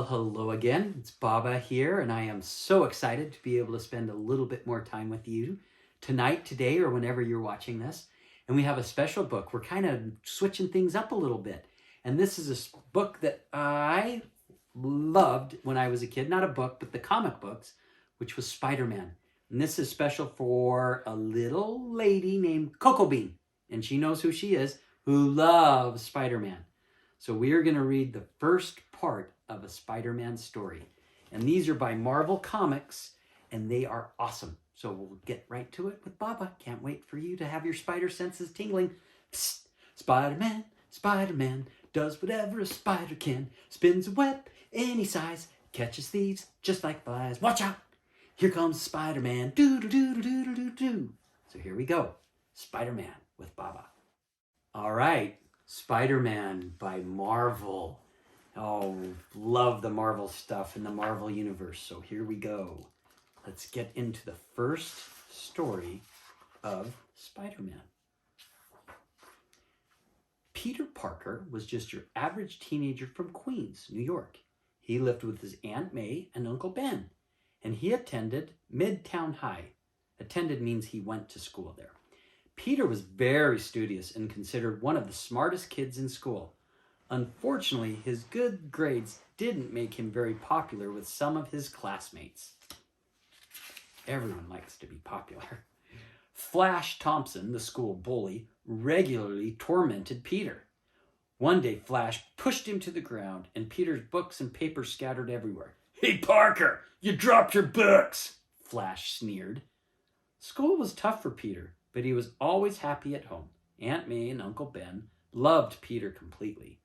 hello again. It's Baba here, and I am so excited to be able to spend a little bit more time with you tonight, today, or whenever you're watching this. And we have a special book. We're kind of switching things up a little bit. And this is a book that I loved when I was a kid. Not a book, but the comic books, which was Spider-Man. And this is special for a little lady named Coco Bean. And she knows who she is, who loves Spider-Man. So we are going to read the first part of a Spider-Man story. And these are by Marvel Comics, and they are awesome. So we'll get right to it with Baba. Can't wait for you to have your spider senses tingling. Psst. Spider-Man, Spider-Man, does whatever a spider can. Spins a web any size, catches thieves just like flies. Watch out! Here comes Spider-Man. Do-do-do-do-do-do-do. So here we go. Spider-Man with Baba. All right. Spider-Man by Marvel. Oh, love the Marvel stuff in the Marvel universe. So here we go. Let's get into the first story of Spider-Man. Peter Parker was just your average teenager from Queens, New York. He lived with his Aunt May and Uncle Ben, and he attended Midtown High. Attended means he went to school there. Peter was very studious and considered one of the smartest kids in school. Unfortunately, his good grades didn't make him very popular with some of his classmates. Everyone likes to be popular. Flash Thompson, the school bully, regularly tormented Peter. One day, Flash pushed him to the ground, and Peter's books and papers scattered everywhere. "Hey, Parker, you dropped your books," Flash sneered. School was tough for Peter, but he was always happy at home. Aunt May and Uncle Ben loved Peter completely.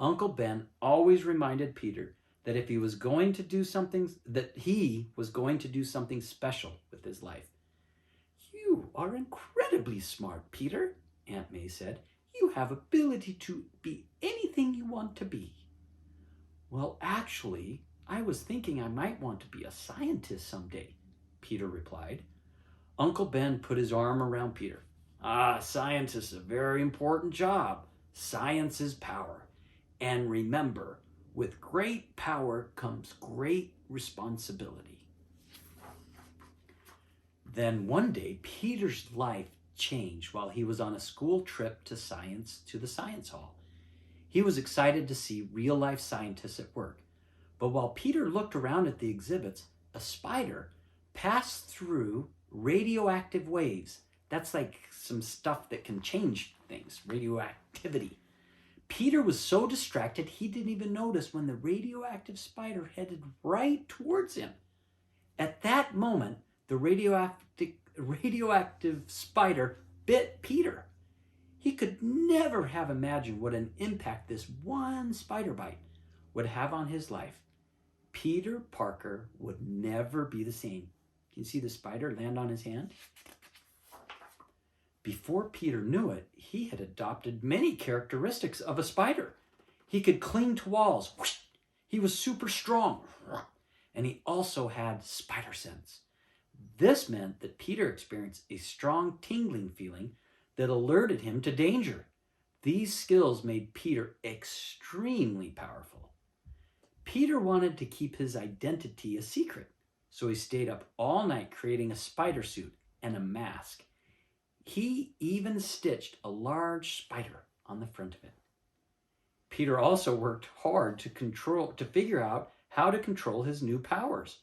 Uncle Ben always reminded Peter that if he was going to do something, special with his life. "You are incredibly smart, Peter," Aunt May said. "You have ability to be anything you want to be." "Well, actually, I was thinking I might want to be a scientist someday," Peter replied. Uncle Ben put his arm around Peter. Science is a very important job. Science is power. And remember, with great power comes great responsibility. Then one day, Peter's life changed while he was on a school trip to the science hall. He was excited to see real-life scientists at work. But while Peter looked around at the exhibits, a spider passed through radioactive waves. That's like some stuff that can change things, radioactivity. Peter was so distracted he didn't even notice when the radioactive spider headed right towards him. At that moment, the radioactive spider bit Peter. He could never have imagined what an impact this one spider bite would have on his life. Peter Parker would never be the same. Can you see the spider land on his hand? Before Peter knew it, he had adopted many characteristics of a spider. He could cling to walls. He was super strong. And he also had spider sense. This meant that Peter experienced a strong tingling feeling that alerted him to danger. These skills made Peter extremely powerful. Peter wanted to keep his identity a secret, so he stayed up all night creating a spider suit and a mask. He even stitched a large spider on the front of it. Peter also worked hard to figure out how to control his new powers.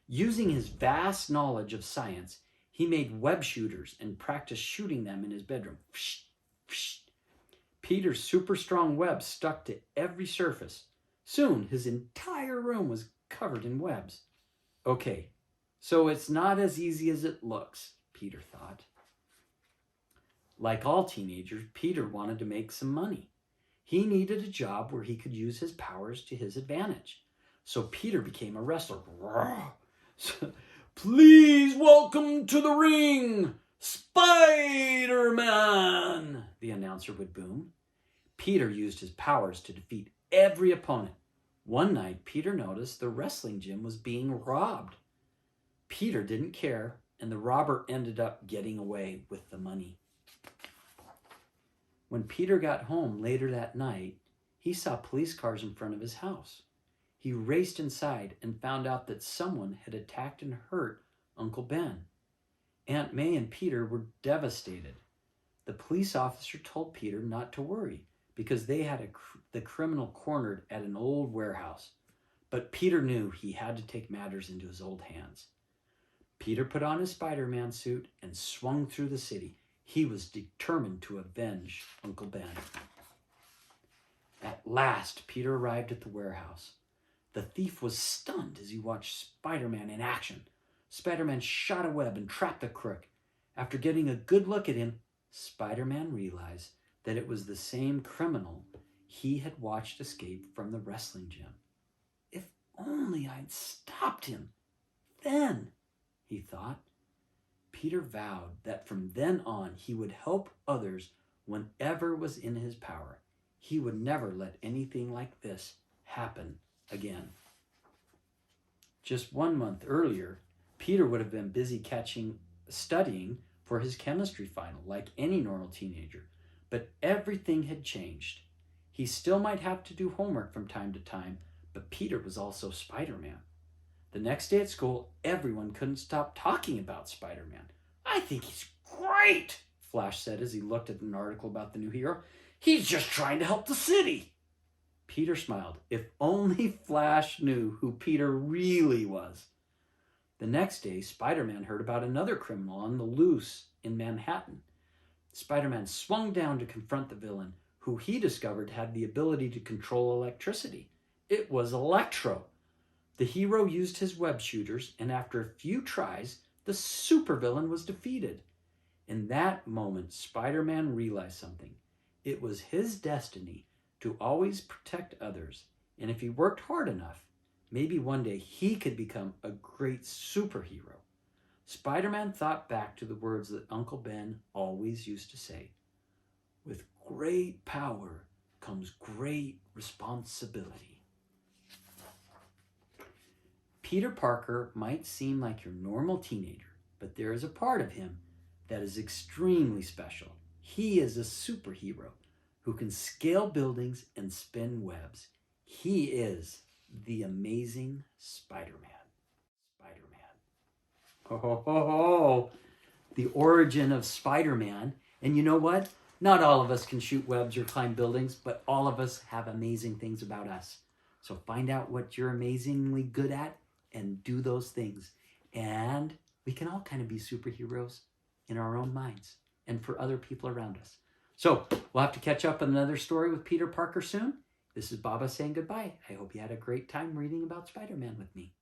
Using his vast knowledge of science, he made web shooters and practiced shooting them in his bedroom. Peter's super strong web stuck to every surface. Soon, his entire room was covered in webs. Okay, so it's not as easy as it looks, Peter thought. Like all teenagers, Peter wanted to make some money. He needed a job where he could use his powers to his advantage. So Peter became a wrestler. "Please welcome to the ring, Spider-Man," the announcer would boom. Peter used his powers to defeat every opponent. One night, Peter noticed the wrestling gym was being robbed. Peter didn't care, and the robber ended up getting away with the money. When Peter got home later that night, he saw police cars in front of his house. He raced inside and found out that someone had attacked and hurt Uncle Ben. Aunt May and Peter were devastated. The police officer told Peter not to worry because they had the criminal cornered at an old warehouse. But Peter knew he had to take matters into his old hands. Peter put on his Spider-Man suit and swung through the city. He was determined to avenge Uncle Ben. At last, Peter arrived at the warehouse. The thief was stunned as he watched Spider-Man in action. Spider-Man shot a web and trapped the crook. After getting a good look at him, Spider-Man realized that it was the same criminal he had watched escape from the wrestling gym. If only I'd stopped him then, he thought. Peter vowed that from then on he would help others whenever was in his power. He would never let anything like this happen again. Just 1 month earlier, Peter would have been busy studying for his chemistry final like any normal teenager, but everything had changed. He still might have to do homework from time to time, but Peter was also Spider-Man. The next day at school, everyone couldn't stop talking about Spider-Man. "I think he's great," Flash said as he looked at an article about the new hero. "He's just trying to help the city." Peter smiled. If only Flash knew who Peter really was. The next day, Spider-Man heard about another criminal on the loose in Manhattan. Spider-Man swung down to confront the villain, who he discovered had the ability to control electricity. It was Electro. The hero used his web shooters, and after a few tries, the supervillain was defeated. In that moment, Spider-Man realized something. It was his destiny to always protect others, and if he worked hard enough, maybe one day he could become a great superhero. Spider-Man thought back to the words that Uncle Ben always used to say, "With great power comes great responsibility." Peter Parker might seem like your normal teenager, but there is a part of him that is extremely special. He is a superhero who can scale buildings and spin webs. He is the amazing Spider-Man. Spider-Man. Ho, ho, ho, ho. The origin of Spider-Man. And you know what? Not all of us can shoot webs or climb buildings, but all of us have amazing things about us. So find out what you're amazingly good at and do those things. And we can all kind of be superheroes in our own minds and for other people around us. So we'll have to catch up on another story with Peter Parker soon. This is Baba saying goodbye. I hope you had a great time reading about Spider-Man with me.